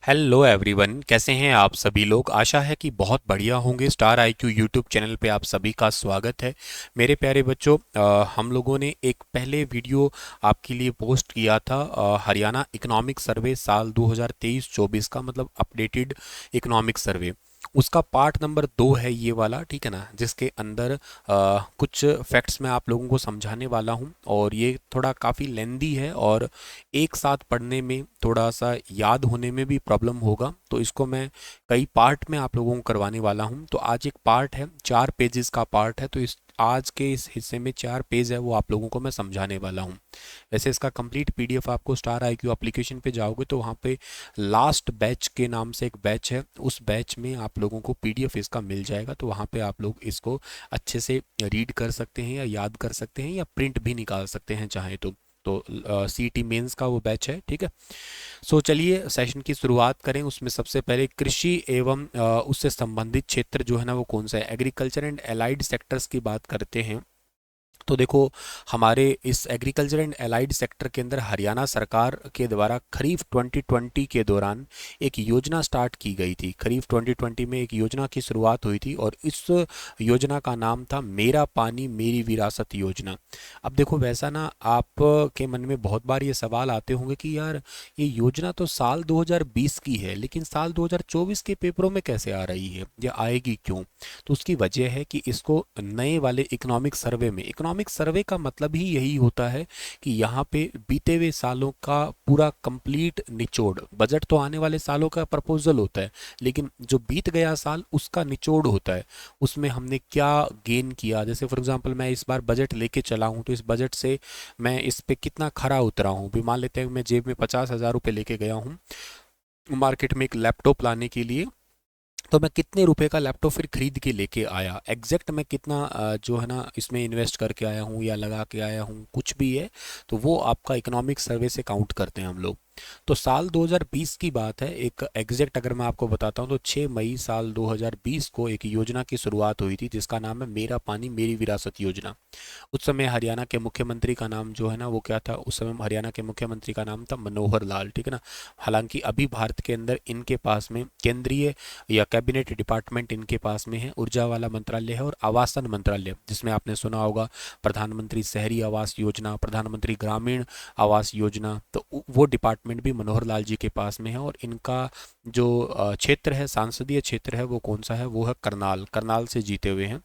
Hello everyone, कैसे हैं आप सभी लोग। आशा है कि बहुत बढ़िया होंगे। स्टार आईक्यू यूट्यूब चैनल पे आप सभी का स्वागत है। मेरे प्यारे बच्चों, हम लोगों ने एक पहले वीडियो आपके लिए पोस्ट किया था, हरियाणा इकोनॉमिक सर्वे साल 2023-24 का, मतलब अपडेटेड इकोनॉमिक सर्वे। उसका पार्ट नंबर 2 है ये वाला, ठीक है ना, जिसके अंदर कुछ फैक्ट्स मैं आप लोगों को समझाने वाला हूँ। और ये थोड़ा काफ़ी लेंदी है और एक साथ पढ़ने में थोड़ा सा याद होने में भी प्रॉब्लम होगा, तो इसको मैं कई पार्ट में आप लोगों को करवाने वाला हूं। तो आज एक पार्ट है, 4 पेजेस का पार्ट है, तो इस आज के इस हिस्से में 4 पेज है वो आप लोगों को मैं समझाने वाला हूं। वैसे इसका कंप्लीट पीडीएफ आपको स्टार आईक्यू एप्लीकेशन पे जाओगे तो वहाँ पे लास्ट बैच के नाम से एक बैच है, उस बैच में आप लोगों को पीडीएफ इसका मिल जाएगा। तो वहाँ पे आप लोग इसको अच्छे से रीड कर सकते हैं या याद कर सकते हैं या प्रिंट भी निकाल सकते हैं चाहे तो सीटी मेंस का वो बैच है, ठीक है। सो चलिए सेशन की शुरुआत करें। उसमें सबसे पहले कृषि एवं उससे संबंधित क्षेत्र जो है ना वो कौन सा है, एग्रीकल्चर एंड एलाइड सेक्टर्स की बात करते हैं। तो देखो, हमारे इस एग्रीकल्चर एंड एलाइड सेक्टर के अंदर हरियाणा सरकार के द्वारा खरीफ 2020 के दौरान एक योजना स्टार्ट की गई थी। खरीफ 2020 में एक योजना की शुरुआत हुई थी और इस योजना का नाम था मेरा पानी मेरी विरासत योजना। अब देखो, वैसा ना आप के मन में बहुत बार ये सवाल आते होंगे कि यार, ये योजना तो साल 2020 की है लेकिन साल 2024 के पेपरों में कैसे आ रही है या आएगी क्यों। तो उसकी वजह है कि इसको नए वाले इकोनॉमिक सर्वे में, इकोनॉमिक सर्वे का मतलब ही यही होता है कि यहाँ पे बीते हुए सालों का पूरा कंप्लीट निचोड़, बजट तो आने वाले सालों का प्रपोजल होता है लेकिन जो बीत गया साल उसका निचोड़ होता है। उसमें हमने क्या गेन किया, जैसे फॉर एग्जांपल मैं इस बार बजट लेके चला हूँ तो इस बजट से मैं इस पे कितना खरा उतरा हूँ। भी मान लेते हैं मैं जेब में 50,000 रुपये लेके गया हूँ मार्केट में एक लैपटॉप लाने के लिए, तो मैं कितने रुपए का लैपटॉप फिर खरीद के लेके आया, एग्जैक्ट मैं कितना जो है ना इसमें इन्वेस्ट करके आया हूँ या लगा के आया हूँ, कुछ भी है तो वो आपका इकोनॉमिक सर्वे से काउंट करते हैं हम लोग। तो साल 2020 की बात है, एक एग्जैक्ट अगर मैं आपको बताता हूँ तो 6 मई साल 2020 को एक योजना की शुरुआत हुई थी जिसका नाम है मेरा पानी मेरी विरासत योजना। उस समय हरियाणा के मुख्यमंत्री का नाम जो है ना वो क्या था, उस समय हरियाणा के मुख्यमंत्री का नाम था मनोहर लाल, ठीक है ना। हालांकि अभी भारत के अंदर इनके पास में केंद्रीय या कैबिनेट डिपार्टमेंट इनके पास में है, ऊर्जा वाला मंत्रालय है और आवासन मंत्रालय, जिसमें आपने सुना होगा प्रधानमंत्री शहरी आवास योजना, प्रधानमंत्री ग्रामीण आवास योजना, तो वो डिपार्टमेंट भी मनोहर लाल जी के पास में है। और इनका जो क्षेत्र है, सांसदीय क्षेत्र है, वो कौन सा है, वो है करनाल, करनाल से जीते हुए हैं।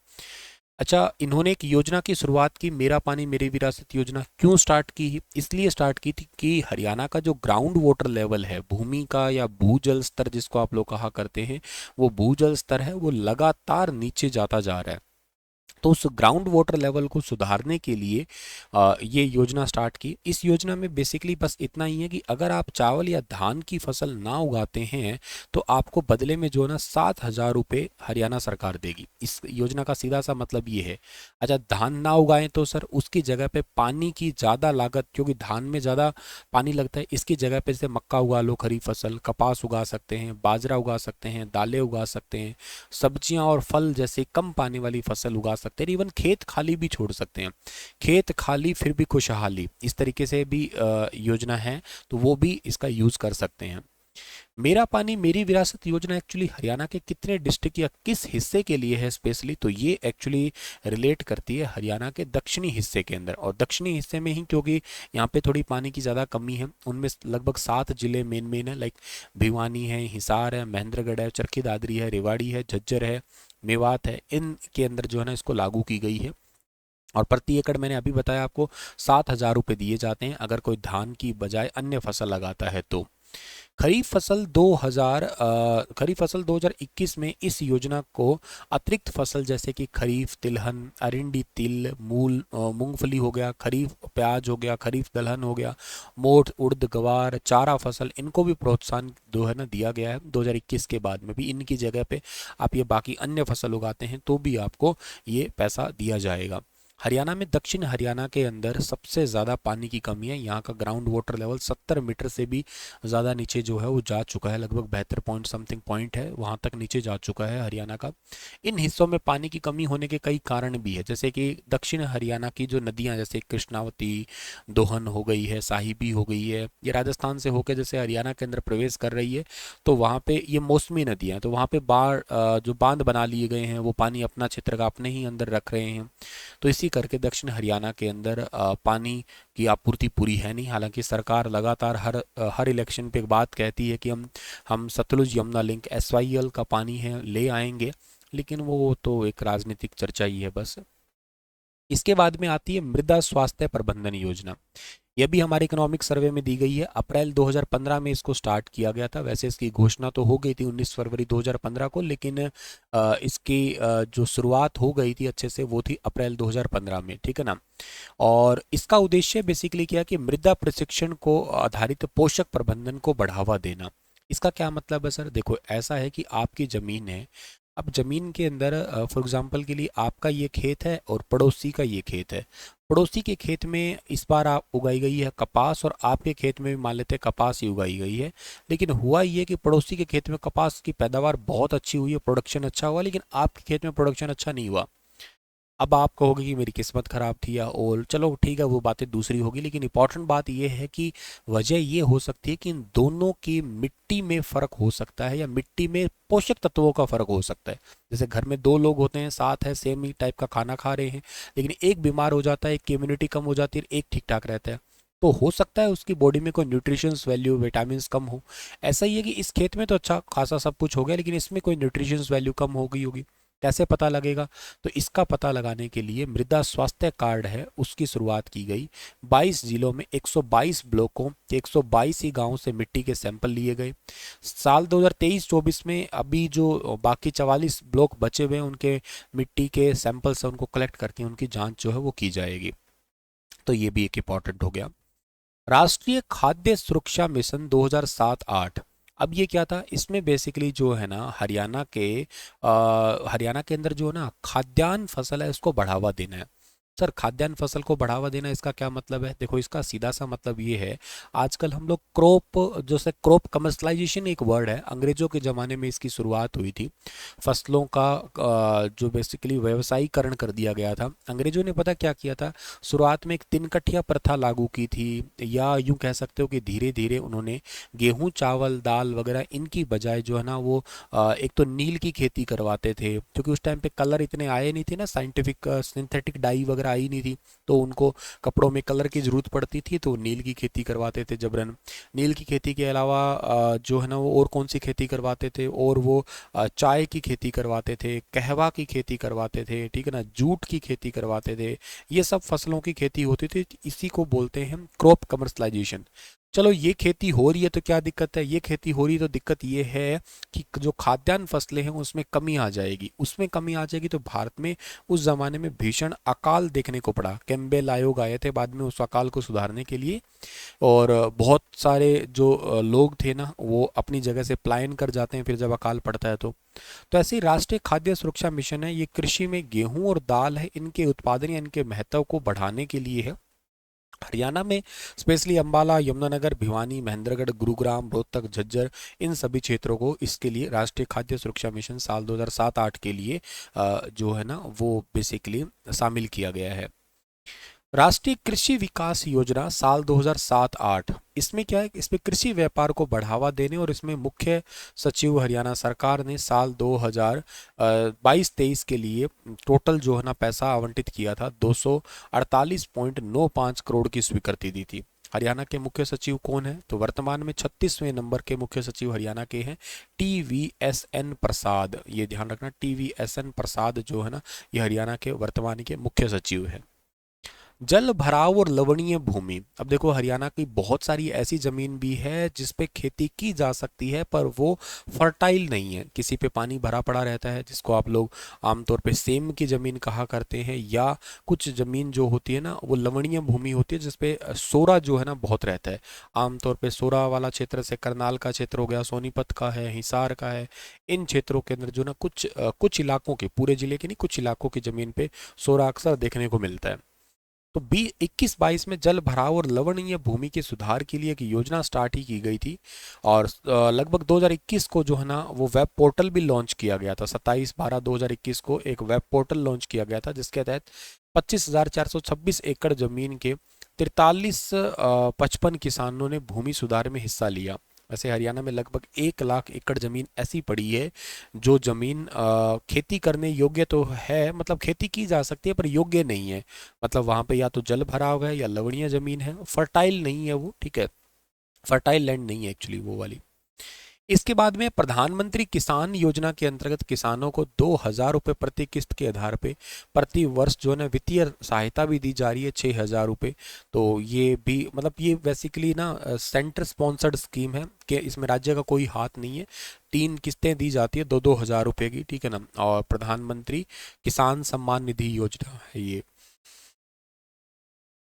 अच्छा, इन्होंने एक योजना की शुरुआत की, मेरा पानी मेरी विरासत योजना। क्यों स्टार्ट की, इसलिए स्टार्ट की थी कि हरियाणा का जो ग्राउंड वाटर लेवल है, भूमि का या भूजल स्तर जिसको आप लोग कहा करते हैं, वो भूजल स्तर है वो लगातार नीचे जाता जा रहा है। तो उस ग्राउंड वाटर लेवल को सुधारने के लिए ये योजना स्टार्ट की। इस योजना में बेसिकली बस इतना ही है कि अगर आप चावल या धान की फसल ना उगाते हैं तो आपको बदले में जो है ना 7,000 रुपये हरियाणा सरकार देगी। इस योजना का सीधा सा मतलब ये है। अच्छा, धान ना उगाएं तो सर उसकी जगह पे पानी की ज़्यादा लागत, क्योंकि धान में ज़्यादा पानी लगता है, इसकी जगह पे जैसे मक्का उगा लो, खरीफ फसल, कपास उगा सकते हैं, बाजरा उगा सकते हैं, दालें उगा सकते हैं, सब्जियां और फल जैसे कम पानी वाली फसल उगा सकते हैं, इवन खेत खाली भी छोड़ सकते हैं। खेत खाली फिर भी खुशहाली, इस तरीके से भी योजना है, तो वो भी इसका यूज कर सकते हैं। मेरा पानी मेरी विरासत योजना एक्चुअली हरियाणा के कितने डिस्ट्रिक्ट या किस हिस्से के लिए है स्पेशली, तो ये एक्चुअली रिलेट करती है हरियाणा के दक्षिणी हिस्से के अंदर। और दक्षिणी हिस्से में ही क्योंकि यहाँ पे थोड़ी पानी की ज़्यादा कमी है, उनमें लगभग 7 जिले मेन है, लाइक भिवानी है, हिसार है, महेंद्रगढ़ है, चरखी दादरी है, रेवाड़ी है, झज्जर है, मेवात है, इनके अंदर जो है ना इसको लागू की गई है। और प्रति एकड़ मैंने अभी बताया आपको 7,000 रुपये दिए जाते हैं अगर कोई धान की बजाय अन्य फसल लगाता है तो। खरीफ फसल 2021 में इस योजना को अतिरिक्त फसल जैसे कि खरीफ तिलहन, अरिंडी तिल, मूंगफली हो गया, खरीफ प्याज हो गया, खरीफ दलहन हो गया, मोठ उड़द गवार, चारा फसल, इनको भी प्रोत्साहन जो है ना दिया गया है 2021 के बाद में भी। इनकी जगह पे आप ये बाकी अन्य फसल उगाते हैं तो भी आपको ये पैसा दिया जाएगा। हरियाणा में, दक्षिण हरियाणा के अंदर सबसे ज़्यादा पानी की कमी है। यहाँ का ग्राउंड वाटर लेवल 70 मीटर से भी ज़्यादा नीचे जो है वो जा चुका है, लगभग 72 पॉइंट समथिंग पॉइंट है, वहाँ तक नीचे जा चुका है हरियाणा का। इन हिस्सों में पानी की कमी होने के कई कारण भी है, जैसे कि दक्षिण हरियाणा की जो नदियाँ, जैसे कृष्णावती, दोहन हो गई है, साहिबी हो गई है, ये राजस्थान से होकर जैसे हरियाणा के अंदर प्रवेश कर रही है, तो वहाँ पे ये मौसमी नदियाँ हैं, तो वहाँ पे जो बांध बना लिए गए हैं वो पानी अपना क्षेत्र का अपने ही अंदर रख रहे हैं। तो इसी करके दक्षिण हरियाणा के अंदर पानी की आपूर्ति पूरी है नहीं। हालांकि सरकार लगातार हर इलेक्शन पे एक बात कहती है कि हम सतलुज यमुना लिंक SYL का पानी है ले आएंगे, लेकिन वो तो एक राजनीतिक चर्चा ही है बस। इसके बाद में आती है मृदा स्वास्थ्य प्रबंधन योजना। यह भी हमारे इकोनॉमिक सर्वे में दी गई है। अप्रैल 2015 में इसको स्टार्ट किया गया था। वैसे इसकी घोषणा तो हो गई थी 19 फरवरी 2015 को, लेकिन इसकी जो शुरुआत हो गई थी अच्छे से वो थी अप्रैल 2015 में, ठीक है ना। और इसका उद्देश्य बेसिकली क्या है कि मृदा प्रशिक्षण को आधारित पोषक प्रबंधन को बढ़ावा देना। इसका क्या मतलब है सर? देखो, ऐसा है कि आपकी ज़मीन है, अब ज़मीन के अंदर फॉर एग्जांपल के लिए आपका ये खेत है और पड़ोसी का ये खेत है। पड़ोसी के खेत में इस बार आप उगाई गई है कपास, और आपके खेत में भी मान लेते हैं कपास ही उगाई गई है, लेकिन हुआ ये कि पड़ोसी के खेत में कपास की पैदावार बहुत अच्छी हुई है, प्रोडक्शन अच्छा हुआ, लेकिन आपके खेत में प्रोडक्शन अच्छा नहीं हुआ। अब आप कहोगे कि मेरी किस्मत खराब थी या और, चलो ठीक है वो बातें दूसरी होगी, लेकिन इंपॉर्टेंट बात यह है कि वजह ये हो सकती है कि इन दोनों की मिट्टी में फ़र्क हो सकता है, या मिट्टी में पोषक तत्वों का फ़र्क हो सकता है। जैसे घर में दो लोग होते हैं, साथ है, सेम ही टाइप का खाना खा रहे हैं, लेकिन एक बीमार हो जाता है, एक की इम्यूनिटी कम हो जाती है, एक ठीक ठाक रहता है, तो हो सकता है उसकी बॉडी में कोई न्यूट्रिशंस वैल्यू, विटामिन कम हो। ऐसा ही है कि इस खेत में तो अच्छा खासा सब कुछ हो गया, लेकिन इसमें कोई न्यूट्रिशंस वैल्यू कम हो गई होगी। कैसे पता लगेगा? तो इसका पता लगाने के लिए मृदा स्वास्थ्य कार्ड है उसकी शुरुआत की गई। 22 जिलों में 122 ब्लॉकों के 122 ही गांवों से मिट्टी के सैंपल लिए गए। साल 2023-24 में अभी जो बाकी 44 ब्लॉक बचे हुए हैं उनके मिट्टी के सैंपल्स से उनको कलेक्ट करके उनकी जांच जो है वो की जाएगी। तो ये भी एक इम्पॉर्टेंट हो गया। राष्ट्रीय खाद्य सुरक्षा मिशन 2007-8। अब ये क्या था? इसमें बेसिकली जो है ना हरियाणा के अंदर जो है ना खाद्यान्न फसल है उसको बढ़ावा देना है। सर, खाद्यान्न फसल को बढ़ावा देना इसका क्या मतलब है? देखो, इसका सीधा सा मतलब ये है, आजकल हम लोग क्रॉप कमर्शलाइजेशन एक वर्ड है, अंग्रेजों के ज़माने में इसकी शुरुआत हुई थी। फसलों का जो बेसिकली व्यवसायीकरण कर दिया गया था। अंग्रेजों ने पता क्या किया था, शुरुआत में एक तिनकठिया प्रथा लागू की थी, या यूं कह सकते हो कि धीरे धीरे उन्होंने गेहूं, चावल, दाल वगैरह इनकी बजाय जो है ना वो एक तो नील की खेती करवाते थे, क्योंकि उस टाइम पे कलर इतने आए नहीं थे ना, साइंटिफिक सिंथेटिक डाई वगैरह आई नहीं थी, तो उनको कपड़ों में कलर की ज़रूरत पड़ती थी, तो नील की खेती करवाते थे जबरन। नील की खेती के अलावा जो है ना वो और कौन सी खेती करवाते थे, और वो चाय की खेती करवाते थे, कहवा की खेती करवाते थे, ठीक है ना, जूट की खेती करवाते थे। ये सब फसलों की खेती होती थी, इसी को बोलते हैं हम क्रॉप कमर्शलाइजेशन। चलो, ये खेती हो रही है तो क्या दिक्कत है? ये खेती हो रही है तो दिक्कत ये है कि जो खाद्यान्न फसलें हैं उसमें कमी आ जाएगी। उसमें कमी आ जाएगी तो भारत में उस ज़माने में भीषण अकाल देखने को पड़ा। कैम्बेल आयोग आए थे बाद में उस अकाल को सुधारने के लिए, और बहुत सारे जो लोग थे ना वो अपनी जगह से पलायन कर जाते हैं फिर जब अकाल पड़ता है तो ऐसे ही राष्ट्रीय खाद्य सुरक्षा मिशन है, ये कृषि में गेहूं और दाल है इनके उत्पादन या इनके महत्व को बढ़ाने के लिए है। हरियाणा में स्पेशली अंबाला, यमुनानगर, भिवानी, महेंद्रगढ़, गुरुग्राम, रोहतक, झज्जर, इन सभी क्षेत्रों को इसके लिए राष्ट्रीय खाद्य सुरक्षा मिशन साल 2007-8 के लिए जो है ना वो बेसिकली शामिल किया गया है। राष्ट्रीय कृषि विकास योजना साल 2007-8, इसमें क्या है, इसमें कृषि व्यापार को बढ़ावा देने, और इसमें मुख्य सचिव हरियाणा सरकार ने साल 2022-23 के लिए टोटल जो है ना पैसा आवंटित किया था, 248.95 करोड़ की स्वीकृति दी थी। हरियाणा के मुख्य सचिव कौन है? तो वर्तमान में 36वें नंबर के मुख्य सचिव हरियाणा के हैं TVSN प्रसाद। ये ध्यान रखना, TVSN प्रसाद जो है ना ये हरियाणा के वर्तमान के मुख्य सचिव हैं। जल भराव और लवणीय भूमि। अब देखो हरियाणा की बहुत सारी ऐसी ज़मीन भी है जिस पे खेती की जा सकती है पर वो फर्टाइल नहीं है, किसी पे पानी भरा पड़ा रहता है, जिसको आप लोग आमतौर पे सेम की ज़मीन कहा करते हैं। या कुछ ज़मीन जो होती है ना वो लवणीय भूमि होती है जिसपे सोरा जो है ना बहुत रहता है। आमतौर पे सोरा वाला क्षेत्र से करनाल का क्षेत्र हो गया, सोनीपत का है, हिसार का है, इन क्षेत्रों के अंदर जो ना कुछ इलाकों के, पूरे जिले के नहीं, कुछ इलाकों की ज़मीन पे सोरा अक्सर देखने को मिलता है। तो 21-22 में जल भराव और लवणीय भूमि के सुधार के लिए एक योजना स्टार्ट ही की गई थी। और लगभग 2021 को जो है ना वो वेब पोर्टल भी लॉन्च किया गया था। 27/12/2021 को एक वेब पोर्टल लॉन्च किया गया था जिसके तहत 25,426 एकड़ जमीन के 4355 किसानों ने भूमि सुधार में हिस्सा लिया। वैसे हरियाणा में लगभग 1 लाख एकड़ जमीन ऐसी पड़ी है जो जमीन खेती करने योग्य तो है, मतलब खेती की जा सकती है पर योग्य नहीं है। मतलब वहाँ पे या तो जल भराव है या लवणीय जमीन है, फर्टाइल नहीं है वो, ठीक है, फर्टाइल लैंड नहीं है एक्चुअली वो वाली। इसके बाद में प्रधानमंत्री किसान योजना के अंतर्गत किसानों को 2,000 रुपये प्रति किस्त के आधार पे प्रति वर्ष जो है ना वित्तीय सहायता भी दी जा रही है, 6,000 रुपये। तो ये भी मतलब ये बेसिकली ना सेंटर स्पॉन्सर्ड स्कीम है कि इसमें राज्य का कोई हाथ नहीं है। 3 किस्तें दी जाती है 2-2 हज़ार रुपये की, ठीक है ना। और प्रधानमंत्री किसान सम्मान निधि योजना है ये।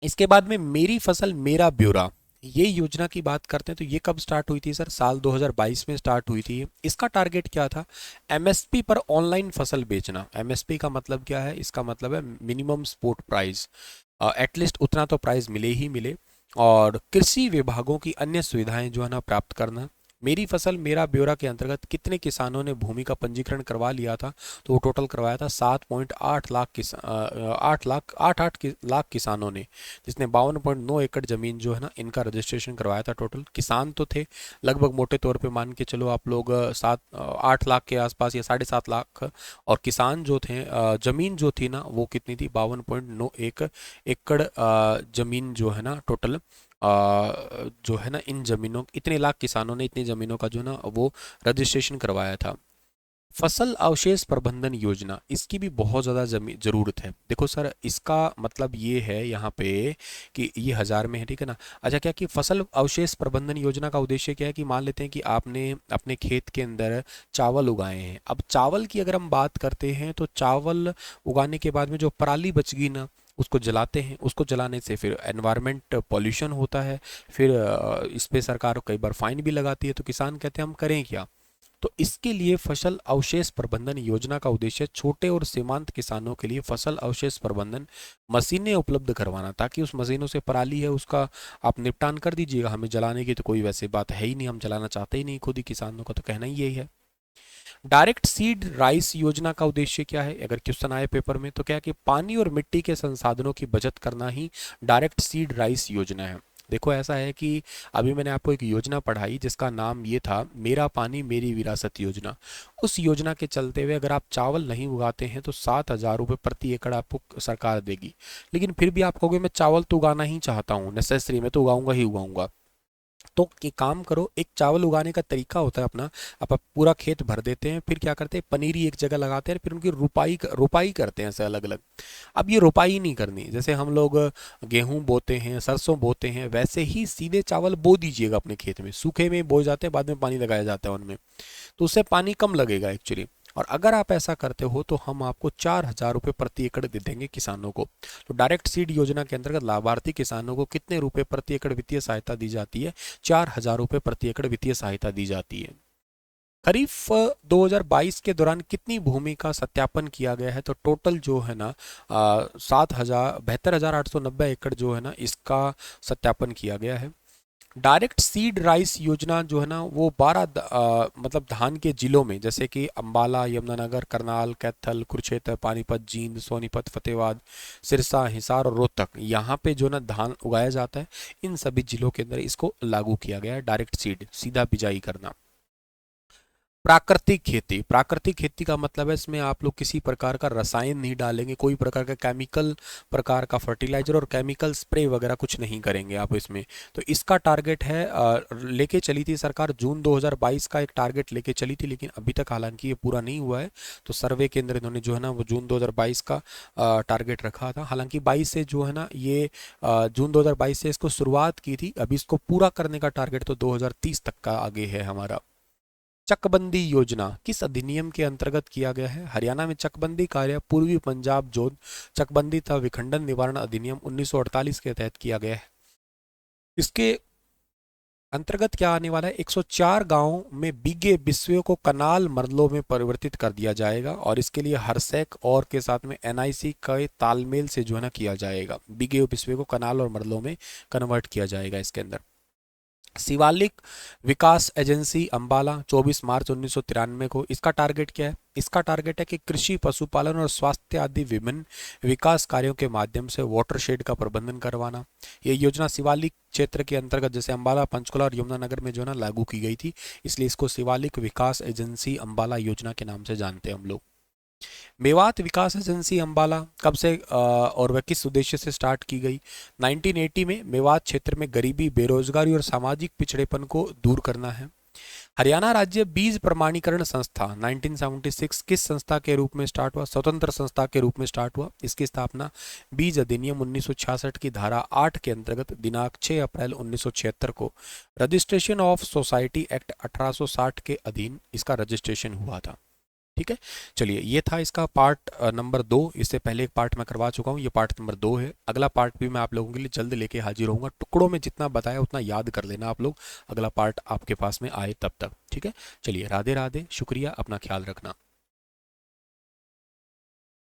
इसके बाद में मेरी फसल मेरा ब्यौरा, ये योजना की बात करते हैं तो ये कब स्टार्ट हुई थी सर? साल 2022 में स्टार्ट हुई थी। इसका टारगेट क्या था? एमएसपी पर ऑनलाइन फसल बेचना। एमएसपी का मतलब क्या है? इसका मतलब है मिनिमम सपोर्ट प्राइस, एटलीस्ट उतना तो प्राइस मिले ही मिले। और कृषि विभागों की अन्य सुविधाएं जो है ना प्राप्त करना। मेरी फसल मेरा ब्यौरा के अंतर्गत कितने किसानों ने भूमि का पंजीकरण करवा लिया था? तो वो टोटल करवाया था 7.8 लाख 8 लाख किसानों ने, जिसने 52.9 एकड़ जमीन जो है ना इनका रजिस्ट्रेशन करवाया था। टोटल किसान तो थे लगभग मोटे तौर पे मान के चलो आप लोग 8 लाख के आसपास या 7.5 लाख। और किसान जो थे जमीन जो थी ना वो कितनी थी? 52.91 एकड़ जमीन जो है ना टोटल जो है ना इन जमीनों, इतने लाख किसानों ने इतनी जमीनों का जो ना वो रजिस्ट्रेशन करवाया था। फसल अवशेष प्रबंधन योजना, इसकी भी बहुत ज़्यादा ज़रूरत है। देखो सर इसका मतलब ये है यहाँ पे कि ये 1,000 में है, ठीक है ना। अच्छा क्या कि फसल अवशेष प्रबंधन योजना का उद्देश्य क्या है कि मान लेते हैं कि आपने अपने खेत के अंदर चावल उगाए हैं। अब चावल की अगर हम बात करते हैं तो चावल उगाने के बाद में जो पराली बच गई ना उसको जलाते हैं। उसको जलाने से फिर एनवायरनमेंट पॉल्यूशन होता है। फिर इस पे सरकार कई बार फाइन भी लगाती है। तो किसान कहते हैं हम करें क्या? तो इसके लिए फसल अवशेष प्रबंधन योजना का उद्देश्य छोटे और सीमांत किसानों के लिए फसल अवशेष प्रबंधन मशीनें उपलब्ध करवाना, ताकि उस मशीनों से पराली है उसका आप निपटान कर दीजिएगा। हमें जलाने की तो कोई वैसे बात है ही नहीं, हम जलाना चाहते ही नहीं, खुद ही किसानों का तो कहना ही यही है। डायरेक्ट सीड राइस योजना का उद्देश्य क्या है? अगर क्वेश्चन आए पेपर में तो क्या है कि पानी और मिट्टी के संसाधनों की बचत करना ही डायरेक्ट सीड राइस योजना है। देखो ऐसा है कि अभी मैंने आपको एक योजना पढ़ाई जिसका नाम ये था मेरा पानी मेरी विरासत योजना। उस योजना के चलते हुए अगर आप चावल नहीं उगाते हैं तो 7,000 रुपये प्रति एकड़ आपको सरकार देगी। लेकिन फिर भी आप कहोगे मैं चावल तो उगाना ही चाहता हूँ, नेसेसरी मैं तो उगाऊंगा ही उगाऊंगा। तो एक काम करो, एक चावल उगाने का तरीका होता है अपना। आप पूरा खेत भर देते हैं, फिर क्या करते हैं पनीरी एक जगह लगाते हैं, फिर उनकी रुपाई करते हैं ऐसे अलग अलग। अब ये रुपाई नहीं करनी, जैसे हम लोग गेहूं बोते हैं सरसों बोते हैं वैसे ही सीधे चावल बो दीजिएगा अपने खेत में। सूखे में बोए जाते हैं, बाद में पानी लगाया जाता है उनमें, तो उससे पानी कम लगेगा एक्चुअली। और अगर आप ऐसा करते हो तो हम आपको 4,000 रुपये प्रति एकड़ दे देंगे किसानों को। तो डायरेक्ट सीड योजना के अंतर्गत लाभार्थी किसानों को कितने रुपए प्रति एकड़ वित्तीय सहायता दी जाती है? 4,000 रुपये प्रति एकड़ वित्तीय सहायता दी जाती है। खरीफ 2022 के दौरान कितनी भूमि का सत्यापन किया गया है? तो टोटल जो है ना 72,890 एकड़ जो है ना इसका सत्यापन किया गया है। डायरेक्ट सीड राइस योजना जो है ना वो 12 मतलब धान के जिलों में जैसे कि अंबाला, यमुनानगर, करनाल, कैथल, कुरुक्षेत्र, पानीपत, जींद, सोनीपत, फतेहाबाद, सिरसा, हिसार और रोहतक, यहाँ पे जो ना धान उगाया जाता है, इन सभी जिलों के अंदर इसको लागू किया गया है। डायरेक्ट सीड, सीधा बिजाई करना। प्राकृतिक खेती का मतलब है इसमें आप लोग किसी प्रकार का रसायन नहीं डालेंगे, कोई प्रकार का केमिकल प्रकार का फर्टिलाइजर और केमिकल स्प्रे वगैरह कुछ नहीं करेंगे आप इसमें। तो इसका टारगेट है लेके चली थी सरकार जून 2022 का एक टारगेट लेके चली थी, लेकिन अभी तक हालांकि ये पूरा नहीं हुआ है। तो सर्वे केंद्र इन्होंने जो है ना वो जून 2022 का टारगेट रखा था। हालांकि 22 से जो है ना ये जून 2022 से इसको शुरुआत की थी, अभी इसको पूरा करने का टारगेट तो 2030 तक का आगे है हमारा। चकबंदी योजना किस अधिनियम के अंतर्गत किया गया है? हरियाणा में चकबंदी कार्य पूर्वी पंजाब जोन चकबंदी तथा विखंडन निवारण अधिनियम 1948 के तहत किया गया है। इसके अंतर्गत क्या आने वाला है? 104 गांवों में बीगे बिस्वे को कनाल मरलों में परिवर्तित कर दिया जाएगा और इसके लिए हरसैक और के साथ में एनआईसी के तालमेल से जो है ना किया जाएगा। बीगे बिस्वे को कनाल और मरलों में कन्वर्ट किया जाएगा इसके अंदर। शिवालिक विकास एजेंसी अंबाला 24 मार्च 1993 को, इसका टारगेट क्या है? इसका टारगेट है कि कृषि पशुपालन और स्वास्थ्य आदि विभिन्न विकास कार्यों के माध्यम से वाटरशेड का प्रबंधन करवाना। ये योजना शिवालिक क्षेत्र के अंतर्गत जैसे अंबाला, पंचकुला और यमुनानगर में जो है ना लागू की गई थी, इसलिए इसको शिवालिक विकास एजेंसी अंबाला योजना के नाम से जानते हैं हम लोग। मेवात विकास एजेंसी अंबाला कब से और वह किस उद्देश्य से स्टार्ट की गई? 1980 में मेवात क्षेत्र में गरीबी, बेरोजगारी और सामाजिक पिछड़ेपन को दूर करना है। हरियाणा राज्य बीज प्रमाणीकरण संस्था 1976 किस संस्था के रूप में स्टार्ट हुआ? स्वतंत्र संस्था के रूप में स्टार्ट हुआ। इसकी स्थापना बीज अधिनियम 1966 की धारा 8 के अंतर्गत दिनांक 6 अप्रैल 1976 को रजिस्ट्रेशन ऑफ सोसाइटी एक्ट 1860 के अधीन इसका रजिस्ट्रेशन हुआ था। ठीक है, चलिए ये था इसका पार्ट नंबर 2। इससे पहले एक पार्ट मैं करवा चुका हूँ, ये पार्ट नंबर 2 है। अगला पार्ट भी मैं आप लोगों के लिए जल्द लेके हाजिर होऊंगा। टुकड़ों में जितना बताया उतना याद कर लेना आप लोग, अगला पार्ट आपके पास में आए तब तक। ठीक है, चलिए राधे राधे, शुक्रिया, अपना ख्याल रखना।